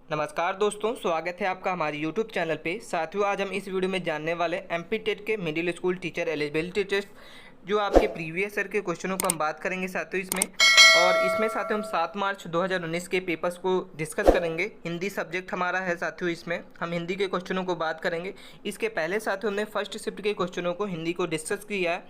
नमस्कार दोस्तों, स्वागत है आपका हमारे YouTube चैनल पे। साथियों, आज हम इस वीडियो में जानने वाले एमपी टेट के middle school teacher eligibility test जो आपके प्रीवियस ईयर के क्वेश्चनों को हम बात करेंगे साथियों इसमें। और इसमें साथियों हम 7 मार्च 2019 के पेपर्स को डिस्कस करेंगे। हिंदी सब्जेक्ट हमारा है साथियों, इसमें हम हिंदी के क्वेश्चनों को बात करेंगे। इसके पहले साथियों हमने फर्स्ट शिफ्ट के क्वेश्चनों को हिंदी को डिस्कस किया है,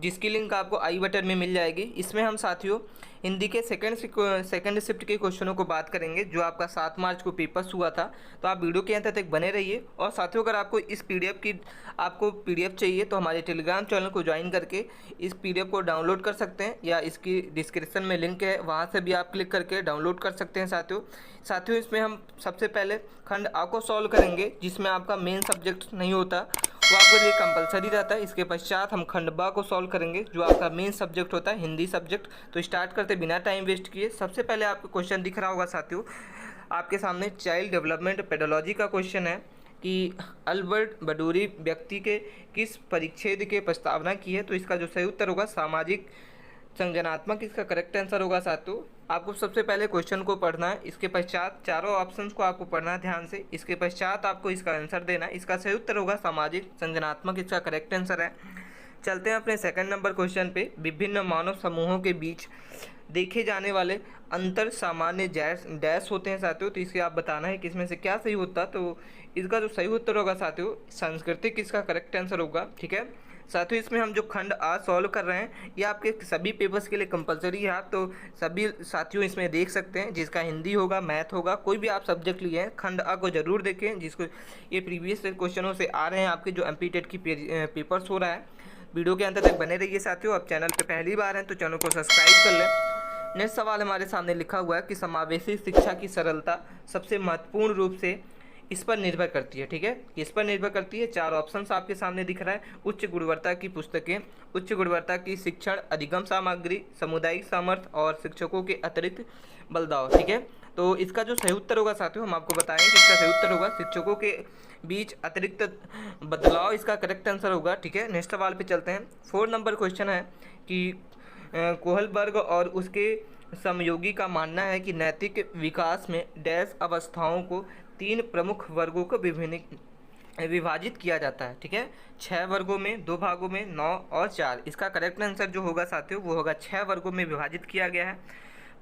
जिसकी लिंक आपको आई बटन में मिल जाएगी। इसमें हम साथियों हिंदी के सेकंड शिफ्ट के क्वेश्चनों को बात करेंगे जो आपका 7 मार्च को पेपर्स हुआ था। तो आप वीडियो के अंत तक बने रहिए। और साथियों, अगर आपको इस पीडीएफ चाहिए तो हमारे टेलीग्राम चैनल को ज्वाइन करके इस पीडीएफ को डाउनलोड कर सकते हैं, या इसकी डिस्क्रिप्शन में लिंक है, वहाँ से भी आप क्लिक करके डाउनलोड कर सकते हैं। साथियों इसमें हम सबसे पहले खंड आ को सॉल्व करेंगे, जिसमें आपका मेन सब्जेक्ट नहीं होता, वो आपके लिए कंपलसरी रहता है। इसके पश्चात हम खंड बा को सॉल्व करेंगे, जो आपका मेन सब्जेक्ट होता है हिंदी सब्जेक्ट। तो स्टार्ट करते बिना टाइम वेस्ट किए। सबसे पहले आपको क्वेश्चन दिख रहा होगा साथियों आपके सामने, चाइल्ड डेवलपमेंट पेडोलॉजी का क्वेश्चन है कि अल्बर्ट बडूरी व्यक्ति के किस परिच्छेद के प्रस्तावना की है। तो इसका जो सही उत्तर होगा सामाजिक संज्ञानात्मक, इसका करेक्ट आंसर होगा साथियों। आपको सबसे पहले क्वेश्चन को पढ़ना है, इसके पश्चात चारों ऑप्शंस को आपको पढ़ना है ध्यान से। इसके पश्चात आपको इसका आंसर देना है। इसका सही उत्तर होगा सामाजिक संज्ञानात्मक, इसका करेक्ट आंसर है। चलते हैं अपने सेकंड नंबर क्वेश्चन पे। विभिन्न मानव समूहों के बीच देखे जाने वाले अंतर सामान्य डैश होते हैं साथियों। तो इसके आप बताना है कि इसमें से क्या सही होता। तो इसका जो सही उत्तर होगा साथियों सांस्कृतिक, इसका करेक्ट आंसर होगा। ठीक है साथियों, इसमें हम जो खंड आ सॉल्व कर रहे हैं ये आपके सभी पेपर्स के लिए कंपलसरी है। आप तो सभी साथियों इसमें देख सकते हैं, जिसका हिंदी होगा, मैथ होगा, कोई भी आप सब्जेक्ट लिए हैं, खंड आ को जरूर देखें, जिसको ये प्रीवियस क्वेश्चनों से आ रहे हैं आपके जो एमपी टेट की पेपर्स हो रहा है। वीडियो के अंत तक बने रहिए साथियों। अब चैनल पर पहली बार हैं तो चैनल को सब्सक्राइब कर लें। नेक्स्ट सवाल हमारे सामने लिखा हुआ है कि समावेशी शिक्षा की सरलता सबसे महत्वपूर्ण रूप से इस पर निर्भर करती है। ठीक है, किस पर निर्भर करती है? चार ऑप्शंस आपके सामने दिख रहा है। उच्च गुणवत्ता की पुस्तकें, उच्च गुणवत्ता की शिक्षण अधिगम सामग्री, सामुदायिक सामर्थ्य और शिक्षकों के अतिरिक्त बदलाव। ठीक है, तो इसका जो सही उत्तर होगा साथियों हम आपको बताएंगे कि इसका सही उत्तर होगा शिक्षकों के बीच अतिरिक्त बदलाव, इसका करेक्ट आंसर होगा। ठीक है, नेक्स्ट सवाल पे चलते हैं। 4 नंबर क्वेश्चन है कि कोहलबर्ग और उसके समयोगी का मानना है कि नैतिक विकास में डैश अवस्थाओं को 3 प्रमुख वर्गों को विभाजित किया जाता है। ठीक है, 6 वर्गों में, 2 भागों में, 9 और 4। इसका करेक्ट आंसर जो होगा साथियों वो होगा 6 वर्गों में विभाजित किया गया है।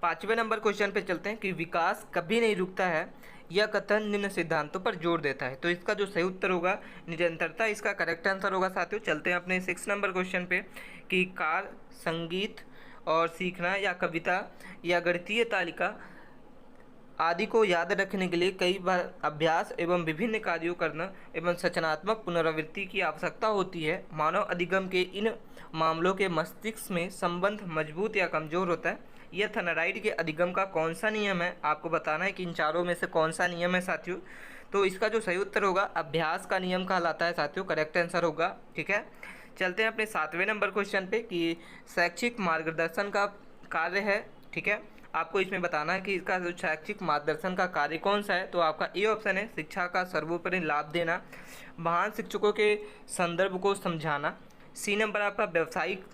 5वें नंबर क्वेश्चन पे चलते हैं कि विकास कभी नहीं रुकता है, यह कथन निम्न सिद्धांतों पर जोर देता है। तो इसका जो सही उत्तर होगा निरंतरता, इसका करेक्ट आंसर होगा साथियों। चलते हैं अपने 6 नंबर क्वेश्चन पे कि कार, संगीत और सीखना या कविता या गणितीय तालिका आदि को याद रखने के लिए कई बार अभ्यास एवं विभिन्न कार्यों करना एवं सचनात्मक पुनरावृत्ति की आवश्यकता होती है। मानव अधिगम के इन मामलों के मस्तिष्क में संबंध मजबूत या कमजोर होता है। यह थनराइड के अधिगम का कौन सा नियम है? आपको बताना है कि इन चारों में से कौन सा नियम है साथियों। तो इसका जो सही उत्तर होगा अभ्यास का नियम कहलाता है साथियों, करेक्ट आंसर होगा। ठीक है, चलते हैं अपने 7वें नंबर क्वेश्चन पे कि शैक्षिक मार्गदर्शन का कार्य है। ठीक है, आपको इसमें बताना है कि इसका जो शैक्षिक मार्गदर्शन का कार्य कौन सा है। तो आपका ए ऑप्शन है शिक्षा का सर्वोपरि लाभ देना, महान शिक्षकों के संदर्भ को समझाना। सी नंबर आपका व्यवसायिक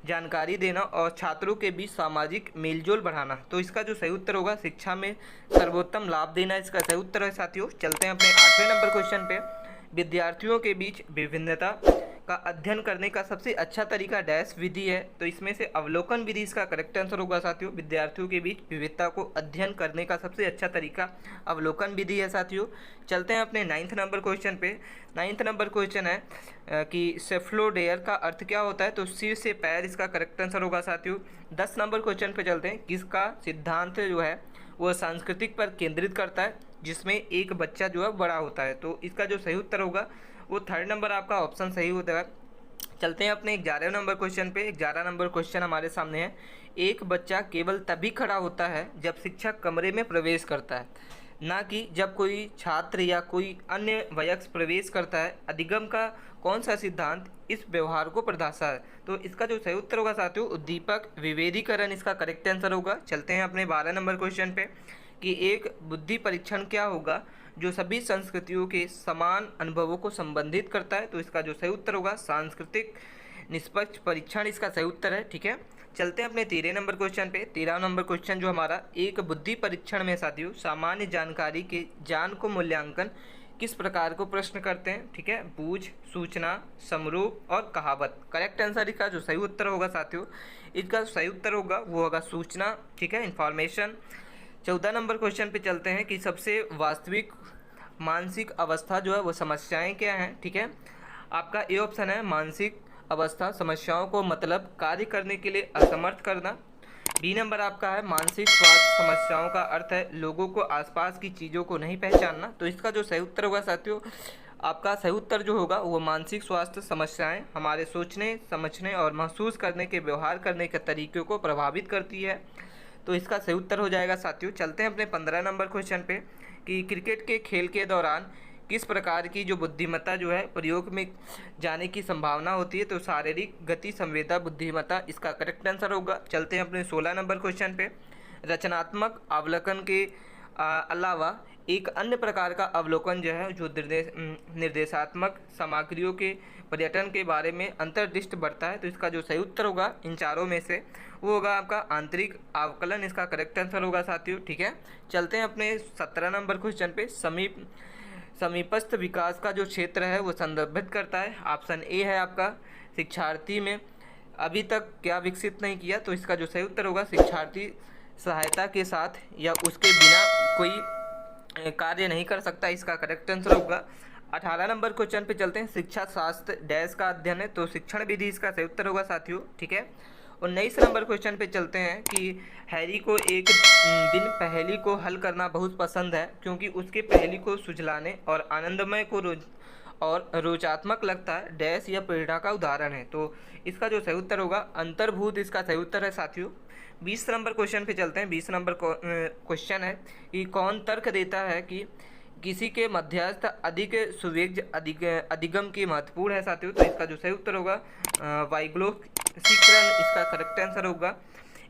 जानकारी देना और छात्रों के बीच सामाजिक मेलजोल बढ़ाना। तो इसका जो सही उत्तर होगा शिक्षा में सर्वोत्तम लाभ देना, इसका सही उत्तर है साथियों। चलते हैं अपने 8वें नंबर क्वेश्चन पे। विद्यार्थियों के बीच विभिन्नता का अध्ययन करने का सबसे अच्छा तरीका डैश विधि है। तो इसमें से अवलोकन विधि इसका करेक्ट आंसर होगा साथियों। विद्यार्थियों के बीच विविधता को अध्ययन करने का सबसे अच्छा तरीका अवलोकन विधि है साथियों। चलते हैं अपने 9th नंबर क्वेश्चन पे। 9th नंबर क्वेश्चन है कि सेफ्लोडेयर का अर्थ क्या होता है। तो सिर से पैर, इसका करेक्ट आंसर होगा साथियों। 10 नंबर क्वेश्चन पे चलते हैं। किसका सिद्धांत जो है वह सांस्कृतिक पर केंद्रित करता है, जिसमें एक बच्चा जो है बड़ा होता है। तो इसका जो सही उत्तर होगा वो 3rd नंबर आपका ऑप्शन सही होता है। चलते हैं अपने 11वें नंबर क्वेश्चन पे। 11 नंबर क्वेश्चन हमारे सामने है। एक बच्चा केवल तभी खड़ा होता है जब शिक्षक कमरे में प्रवेश करता है, ना कि जब कोई छात्र या कोई अन्य वयस्क प्रवेश करता है। अधिगम का कौन सा सिद्धांत इस व्यवहार को प्रदर्शा है। तो इसका जो सही उत्तर होगा साथियों उद्दीपक विभेदीकरण, इसका करेक्ट आंसर होगा। चलते हैं अपने 12 नंबर क्वेश्चन पे कि एक बुद्धि परीक्षण क्या होगा जो सभी संस्कृतियों के समान अनुभवों को संबंधित करता है। तो इसका जो सही उत्तर होगा सांस्कृतिक निष्पक्ष परीक्षण, इसका सही उत्तर है। ठीक है, चलते हैं अपने 13 नंबर क्वेश्चन पे। 13 नंबर क्वेश्चन जो हमारा, एक बुद्धि परीक्षण में साथियों सामान्य जानकारी के ज्ञान को मूल्यांकन किस प्रकार को प्रश्न करते हैं। ठीक है, बूझ, सूचना, समरूप और कहावत। करेक्ट आंसर इसका जो सही उत्तर होगा साथियों, इसका सही उत्तर होगा वो होगा सूचना। ठीक है, इंफॉर्मेशन। 14 नंबर क्वेश्चन पे चलते हैं कि सबसे वास्तविक मानसिक अवस्था जो है वो समस्याएं क्या हैं। ठीक है, आपका ए ऑप्शन है मानसिक अवस्था समस्याओं को मतलब कार्य करने के लिए असमर्थ करना। बी नंबर आपका है मानसिक स्वास्थ्य समस्याओं का अर्थ है लोगों को आसपास की चीज़ों को नहीं पहचानना। तो इसका जो सही उत्तर होगा साथियों, आपका सही उत्तर जो होगा वो मानसिक स्वास्थ्य समस्याएं हमारे सोचने, समझने और महसूस करने के व्यवहार करने के तरीक़ों को प्रभावित करती है। तो इसका सही उत्तर हो जाएगा साथियों। चलते हैं अपने 15 नंबर क्वेश्चन पे कि क्रिकेट के खेल के दौरान किस प्रकार की जो बुद्धिमत्ता जो है प्रयोग में जाने की संभावना होती है। तो शारीरिक गति संवेदना बुद्धिमत्ता इसका करेक्ट आंसर होगा। चलते हैं अपने 16 नंबर क्वेश्चन पे। रचनात्मक अवलोकन के अलावा एक अन्य प्रकार का अवलोकन जो है जो निर्देशात्मक सामग्रियों के पर्यटन के बारे में अंतर्दृष्टि बढ़ता है। तो इसका जो सही उत्तर होगा इन चारों में से वो होगा आपका आंतरिक अवकलन, इसका करेक्ट आंसर होगा साथियों। ठीक है, चलते हैं अपने 17 नंबर क्वेश्चन पे। समीपस्थ विकास का जो क्षेत्र है वो संदर्भित करता है। ऑप्शन ए है आपका शिक्षार्थी में अभी तक क्या विकसित नहीं किया। तो इसका जो सही उत्तर होगा शिक्षार्थी सहायता के साथ या उसके बिना कोई कार्य नहीं कर सकता, इसका करेक्ट आंसर होगा। 18 नंबर क्वेश्चन पे चलते हैं। शिक्षा शास्त्र डैश का अध्ययन है। तो शिक्षण विधि इसका सही उत्तर होगा साथियों। ठीक है, 19 नंबर क्वेश्चन पे चलते हैं कि हैरी को एक दिन पहेली को हल करना बहुत पसंद है क्योंकि उसके पहेली को सुझलाने और आनंदमय को रोचात्मक लगता है। डैश या प्रेरणा का उदाहरण है। तो इसका जो सही उत्तर होगा अंतर्भूत, इसका सही उत्तर है साथियों। 20 नंबर क्वेश्चन पे चलते हैं। 20 नंबर क्वेश्चन है कि कौन तर्क देता है कि किसी के मध्यस्थ अधिक सुवेग अधिगम की महत्वपूर्ण है साथियों। तो इसका जो सही उत्तर होगा वाइग्लोसीकरण, इसका करेक्ट आंसर होगा।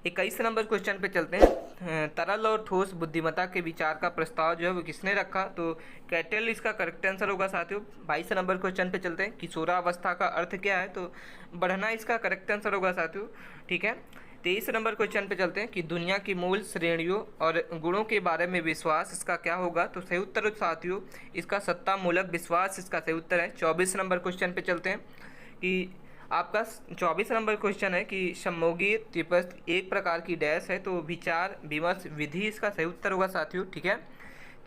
21 नंबर क्वेश्चन पे चलते हैं। तरल और ठोस बुद्धिमत्ता के विचार का प्रस्ताव जो है वो किसने रखा। तो कैटल इसका करेक्ट आंसर होगा साथियों। 22 नंबर क्वेश्चन पे चलते हैं। किशोरावस्था का अर्थ क्या है। तो बढ़ना इसका करेक्ट आंसर होगा साथियों। ठीक है, 23 नंबर क्वेश्चन पे चलते हैं कि दुनिया की मूल श्रेणियों और गुणों के बारे में विश्वास इसका क्या होगा। तो सही उत्तर साथियों इसका सत्ता मूलक विश्वास, इसका सही उत्तर है। 24 नंबर क्वेश्चन पे चलते हैं कि आपका 24 नंबर क्वेश्चन है कि सम्मोगी त्रिपस्थ एक प्रकार की डैश है। तो विचार विमर्श विधि इसका सही उत्तर होगा साथियों। ठीक है,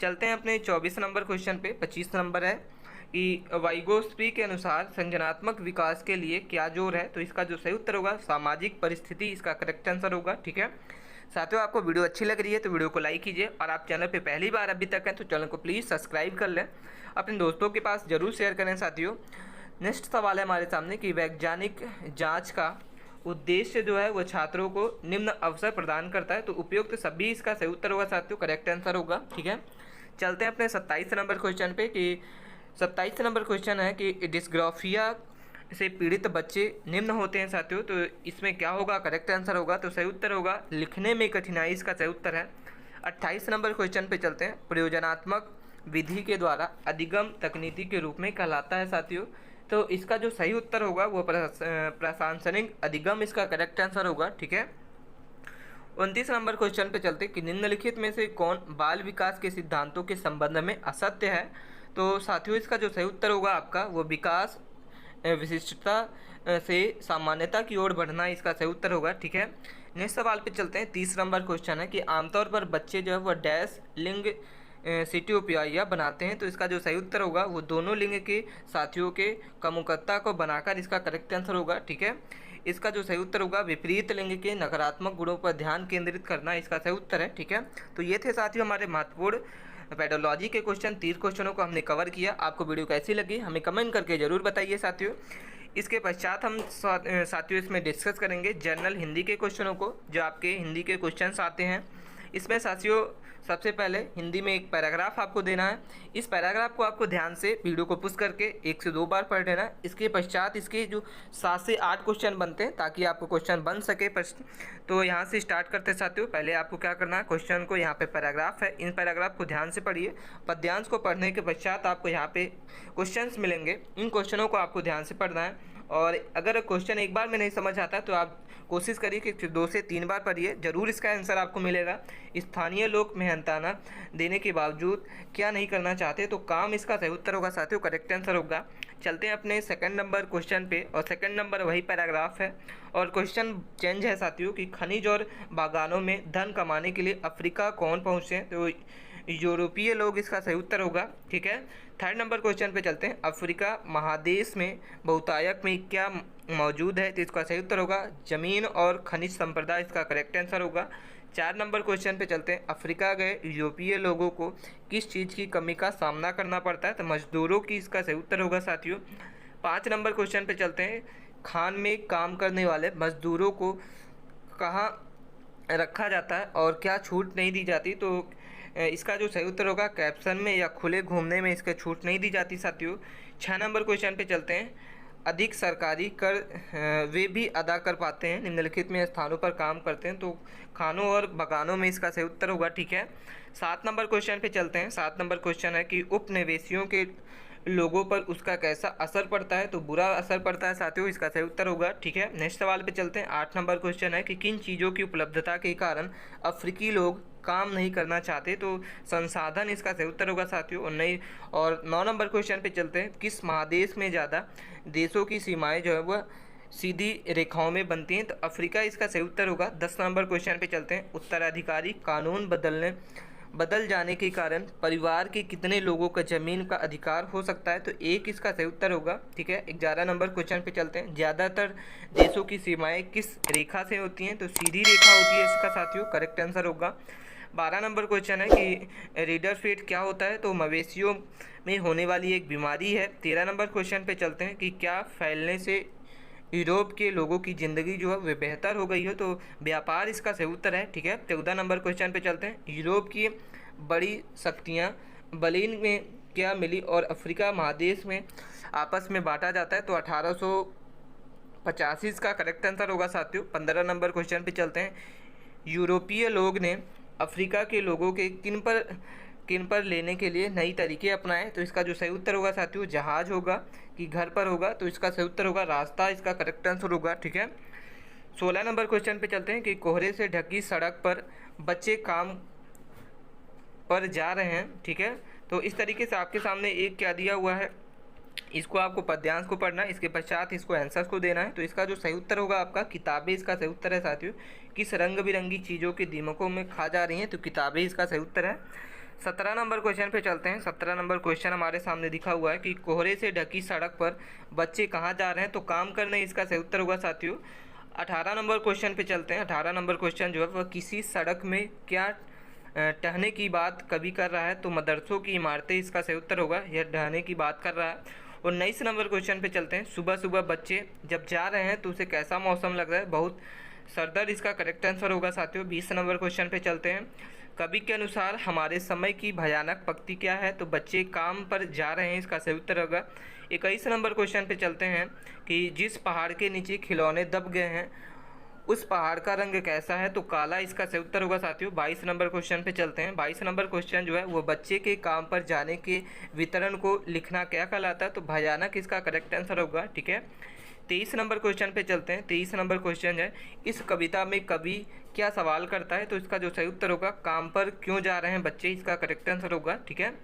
चलते हैं अपने 24 नंबर क्वेश्चन पे। 25 नंबर है कि वाइगोस्पी के अनुसार संज्ञानात्मक विकास के लिए क्या जोर है। तो इसका जो सही उत्तर होगा सामाजिक परिस्थिति, इसका करेक्ट आंसर होगा। ठीक है साथियों, आपको वीडियो अच्छी लग रही है तो वीडियो को लाइक कीजिए और आप चैनल पे पहली बार अभी तक हैं तो चैनल को प्लीज़ सब्सक्राइब कर लें, अपने दोस्तों के पास जरूर शेयर करें साथियों। नेक्स्ट सवाल है हमारे सामने कि वैज्ञानिक जाँच का उद्देश्य जो है वो छात्रों को निम्न अवसर प्रदान करता है। तो उपयुक्त सभी इसका सही उत्तर होगा साथियों, करेक्ट आंसर होगा। ठीक है, चलते हैं अपने 27 नंबर क्वेश्चन पे कि 27 नंबर क्वेश्चन है कि डिस्ग्राफिया से पीड़ित बच्चे निम्न होते हैं साथियों। तो इसमें क्या होगा, करेक्ट आंसर होगा। तो सही उत्तर होगा लिखने में कठिनाई, इसका सही उत्तर है। 28 नंबर क्वेश्चन पे चलते हैं। प्रयोजनात्मक विधि के द्वारा अधिगम तकनीकी के रूप में कहलाता है साथियों। तो इसका जो सही उत्तर होगा वो प्रशासनिक अधिगम, इसका करेक्ट आंसर होगा। ठीक है, 29 नंबर क्वेश्चन पे चलते कि निम्नलिखित में से कौन बाल विकास के सिद्धांतों के संबंध में असत्य है। तो साथियों इसका जो सही उत्तर होगा आपका वो विकास विशिष्टता से सामान्यता की ओर बढ़ना, इसका सही उत्तर होगा। ठीक है, नेक्स्ट सवाल पे चलते हैं। 30 नंबर क्वेश्चन है कि आमतौर पर बच्चे जो है वह डैश लिंग सिटियोपिया बनाते हैं। तो इसका जो सही उत्तर होगा वो दोनों लिंग के साथियों के कमुकत्ता को बनाकर, इसका करेक्ट आंसर होगा। ठीक है, इसका जो सही उत्तर होगा विपरीत लिंग के नकारात्मक गुणों पर ध्यान केंद्रित करना, इसका सही उत्तर है। ठीक है, तो ये थे साथियों हमारे महत्वपूर्ण पेडोलॉजी के क्वेश्चन। 30 क्वेश्चनों को हमने कवर किया। आपको वीडियो कैसी लगी हमें कमेंट करके ज़रूर बताइए साथियों। इसके पश्चात हम साथियों इसमें डिस्कस करेंगे जनरल हिंदी के क्वेश्चनों को, जो आपके हिंदी के क्वेश्चंस आते हैं। इसमें साथियों सबसे पहले हिंदी में एक पैराग्राफ आपको देना है। इस पैराग्राफ को आपको ध्यान से वीडियो को पुश करके 1 से 2 बार पढ़ लेना है। इसके पश्चात इसके जो 7 से 8 क्वेश्चन बनते हैं ताकि आपको क्वेश्चन बन सके प्रश्न। तो यहाँ से स्टार्ट करते साथियों। पहले आपको क्या करना है, क्वेश्चन को यहाँ पे पैराग्राफ है, इन पैराग्राफ को ध्यान से पढ़िए। पद्यांश को पढ़ने के पश्चात आपको यहाँ पे क्वेश्चंस मिलेंगे, इन क्वेश्चनों को आपको ध्यान से पढ़ना है और अगर क्वेश्चन एक बार में नहीं समझ आता तो आप कोशिश करिए कि 2 से 3 बार पढ़िए, ज़रूर इसका आंसर आपको मिलेगा। स्थानीय लोग मेहनताना देने के बावजूद क्या नहीं करना चाहते, तो काम इसका सही उत्तर होगा साथियों, करेक्ट आंसर होगा। चलते हैं अपने सेकंड नंबर क्वेश्चन पे, और सेकंड नंबर वही पैराग्राफ है और क्वेश्चन चेंज है साथियों कि खनिज और बागानों में धन कमाने के लिए अफ्रीका कौन पहुँचे, तो यूरोपीय लोग इसका सही उत्तर होगा। ठीक है, थर्ड नंबर क्वेश्चन पे चलते हैं। अफ्रीका महादेश में बहुतायत में क्या मौजूद है, तो इसका सही उत्तर होगा जमीन और खनिज संपदा, इसका करेक्ट आंसर होगा। 4 नंबर क्वेश्चन पे चलते हैं। अफ्रीका गए यूरोपीय लोगों को किस चीज़ की कमी का सामना करना पड़ता है, तो मजदूरों की, इसका सही उत्तर होगा साथियों। 5 नंबर क्वेश्चन पे चलते हैं। खान में काम करने वाले मजदूरों को कहाँ रखा जाता है और क्या छूट नहीं दी जाती, तो इसका जो सही उत्तर होगा कैप्सन में या खुले घूमने में इसका छूट नहीं दी जाती साथियों। 6 नंबर क्वेश्चन पे चलते हैं। अधिक सरकारी कर वे भी अदा कर पाते हैं निम्नलिखित में स्थानों पर काम करते हैं, तो खानों और बगानों में इसका सही उत्तर होगा। ठीक है, 7 नंबर क्वेश्चन पे चलते हैं। 7 नंबर क्वेश्चन है कि उपनिवेशियों के लोगों पर उसका कैसा असर पड़ता है, तो बुरा असर पड़ता है साथियों, इसका सही उत्तर होगा। ठीक है, नेक्स्ट सवाल पे चलते हैं। 8 नंबर क्वेश्चन है कि किन चीज़ों की उपलब्धता के कारण अफ्रीकी लोग काम नहीं करना चाहते, तो संसाधन इसका सही उत्तर होगा साथियों। और 9 नंबर क्वेश्चन पे चलते हैं। किस महादेश में ज़्यादा देशों की सीमाएं जो है वह सीधी रेखाओं में बनती हैं, तो अफ्रीका इसका सही उत्तर होगा। 10 नंबर क्वेश्चन पे चलते हैं। उत्तराधिकारी कानून बदल जाने के कारण परिवार के कितने लोगों का जमीन का अधिकार हो सकता है, तो एक इसका सही उत्तर होगा। ठीक है, 11 नंबर क्वेश्चन पे चलते हैं। ज़्यादातर देशों की सीमाएं किस रेखा से होती हैं, तो सीधी रेखा होती है इसका साथियों, करेक्ट आंसर होगा। 12 नंबर क्वेश्चन है कि रीडर फीट क्या होता है, तो मवेशियों में होने वाली एक बीमारी है। 13 नंबर क्वेश्चन पे चलते हैं कि क्या फैलने से यूरोप के लोगों की ज़िंदगी जो है वह बेहतर हो गई है, तो व्यापार इसका सही उत्तर है। ठीक है, 14 नंबर क्वेश्चन पे चलते हैं। यूरोप की बड़ी शक्तियाँ बर्लिन में क्या मिली और अफ्रीका महादेश में आपस में बांटा जाता है, तो 1885 का करेक्ट आंसर होगा साथियों। 15 नंबर क्वेश्चन पे चलते हैं। यूरोपीय लोग ने अफ्रीका के लोगों के किन पर लेने के लिए नई तरीके अपनाए, तो इसका जो सही उत्तर होगा साथियों जहाज होगा कि घर पर होगा, तो इसका सही उत्तर होगा रास्ता, इसका करेक्ट आंसर होगा। ठीक है, 16 नंबर क्वेश्चन पे चलते हैं कि कोहरे से ढकी सड़क पर बच्चे काम पर जा रहे हैं। ठीक है, तो इस तरीके से आपके सामने एक क्या दिया हुआ है, इसको आपको पद्यांश को पढ़ना है, इसके पश्चात इसको आंसर्स को देना है, तो इसका जो सही उत्तर होगा आपका किताबें इसका सही उत्तर है साथियों। किस रंग बिरंगी चीज़ों के दीमकों में खा जा रही हैं, तो किताबें इसका सही उत्तर है। 17 नंबर क्वेश्चन पे चलते हैं। 17 नंबर क्वेश्चन हमारे सामने दिखा हुआ है कि कोहरे से ढकी सड़क पर बच्चे कहाँ जा रहे हैं, तो काम करने, इसका सही उत्तर होगा साथियों। 18 नंबर क्वेश्चन पे चलते हैं। 18 नंबर क्वेश्चन जो है वह किसी सड़क में क्या टहने की बात कभी कर रहा है, तो मदरसों की इमारतें इसका सही उत्तर होगा, यह टहने की बात कर रहा है। और 19 नंबर क्वेश्चन पे चलते हैं। सुबह सुबह बच्चे जब जा रहे हैं तो उसे कैसा मौसम लग रहा है, बहुत सरदर्द, इसका करेक्ट आंसर होगा साथियों। 20 नंबर क्वेश्चन पे चलते हैं। कवि के अनुसार हमारे समय की भयानक पंक्ति क्या है, तो बच्चे काम पर जा रहे हैं, इसका सही उत्तर होगा। 21 नंबर क्वेश्चन पे चलते हैं कि जिस पहाड़ के नीचे खिलौने दब गए हैं उस पहाड़ का रंग कैसा है, तो काला, इसका सही उत्तर होगा साथियों। 22 नंबर क्वेश्चन पे चलते हैं। 22 नंबर क्वेश्चन जो है वो बच्चे के काम पर जाने के वितरण को लिखना क्या कहलाता है, तो भयानक, इसका करेक्ट आंसर होगा। ठीक है, 23 नंबर क्वेश्चन पे चलते हैं। 23 नंबर क्वेश्चन है इस कविता में कवि क्या सवाल करता है, तो इसका जो सही उत्तर होगा काम पर क्यों जा रहे हैं बच्चे, इसका करेक्ट आंसर होगा। ठीक है,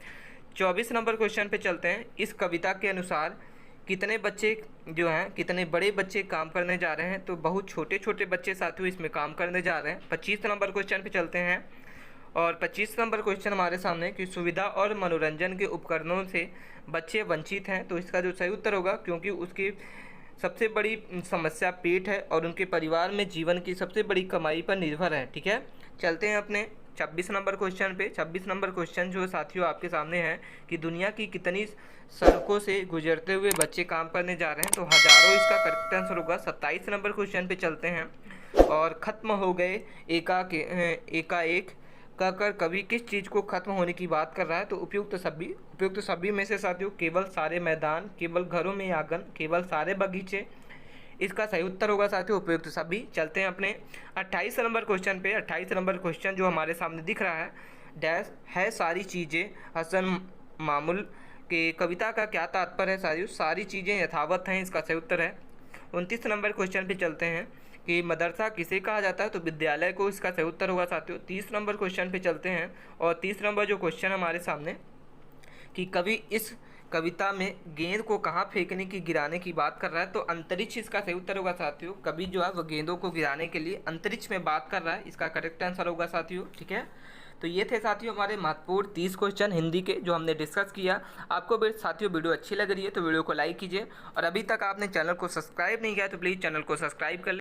24 नंबर क्वेश्चन पे चलते हैं। इस कविता के अनुसार कितने बच्चे जो हैं, कितने बड़े बच्चे काम करने जा रहे हैं, तो बहुत छोटे छोटे बच्चे साथियों इसमें काम करने जा रहे हैं। 25 नंबर क्वेश्चन पे चलते हैं और 25 नंबर क्वेश्चन हमारे सामने कि सुविधा और मनोरंजन के उपकरणों से बच्चे वंचित हैं, तो इसका जो सही उत्तर होगा क्योंकि उसकी सबसे बड़ी समस्या पेट है और उनके परिवार में जीवन की सबसे बड़ी कमाई पर निर्भर है। ठीक है, चलते हैं अपने 26 नंबर क्वेश्चन पे। 26 नंबर क्वेश्चन जो साथियों आपके सामने है कि दुनिया की कितनी सड़कों से गुजरते हुए बच्चे काम करने जा रहे हैं, तो हजारों, इसका करेक्ट आंसर होगा। 27 नंबर क्वेश्चन पे चलते हैं और ख़त्म हो गए एकाएक कहकर कवि किस चीज़ को खत्म होने की बात कर रहा है, तो उपयुक्त सभी में से साथियों केवल सारे मैदान, केवल घरों में आंगन, केवल सारे बगीचे, इसका सही उत्तर होगा साथियों उपयुक्त सभी। चलते हैं अपने 28 नंबर क्वेश्चन पे। 28 नंबर क्वेश्चन जो हमारे सामने दिख रहा है, डैश है सारी चीज़ें हसन मामूल के कविता का क्या तात्पर्य है साथियों, सारी चीज़ें यथावत हैं, इसका सही उत्तर है 29 नंबर क्वेश्चन पे चलते हैं कि मदरसा किसे कहा जाता है, तो विद्यालय को इसका सही उत्तर होगा साथियों। 30 नंबर क्वेश्चन पे चलते हैं और 30 नंबर जो क्वेश्चन हमारे सामने कि कवि इस कविता में गेंद को कहाँ फेंकने की गिराने की बात कर रहा है, तो अंतरिक्ष इसका सही उत्तर होगा साथियों। कवि जो है वह गेंदों को गिराने के लिए अंतरिक्ष में बात कर रहा है, इसका करेक्ट आंसर होगा साथियों। ठीक है, तो ये थे साथियों हमारे महत्वपूर्ण 30 क्वेश्चन हिंदी के जो हमने डिस्कस किया। आपको भी साथियों वीडियो अच्छी लग रही है तो वीडियो को लाइक कीजिए, और अभी तक आपने चैनल को सब्सक्राइब नहीं किया तो प्लीज़ चैनल को सब्सक्राइब कर लें।